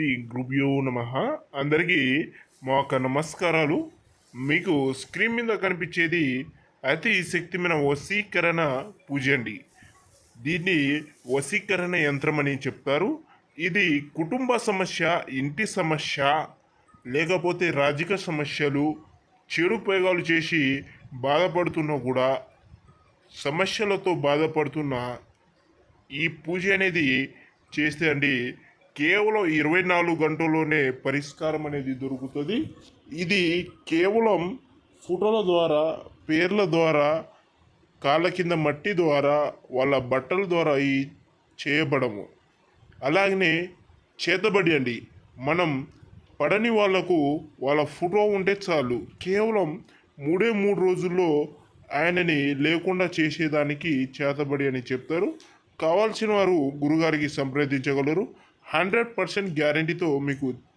శ్రీ గురుభ్యో నమః. అందరికీ మా యొక్క నమస్కారాలు. మీకు స్క్రీన్ మీద కనిపించేది అతి శక్తిమైన వశీకరణ పూజ అండి. దీన్ని వశీకరణ యంత్రం అని చెప్తారు. ఇది కుటుంబ సమస్య, ఇంటి సమస్య, లేకపోతే రాజకీయ సమస్యలు, చెడు ప్రయోగాలు చేసి బాధపడుతున్నా కూడా, సమస్యలతో బాధపడుతున్న ఈ పూజ అనేది చేస్తే అండి కేవలం 24 గంటల్లోనే పరిష్కారం అనేది దొరుకుతుంది. ఇది కేవలం ఫోటోల ద్వారా, పేర్ల ద్వారా, కాళ్ళ కింద మట్టి ద్వారా, వాళ్ళ బట్టల ద్వారా ఈ చేయబడము. అలాగనే చేతబడి అండి. మనం పడని వాళ్లకు వాళ్ళ ఫోటో ఉంటే చాలు, కేవలం 3 రోజుల్లో ఆయనని లేకుండా చేసేదానికి చేతబడి అని చెప్తారు. కావాల్సిన వారు గురుగారికి సంప్రదించగలరు. 100% గ్యారంటీతో మీకు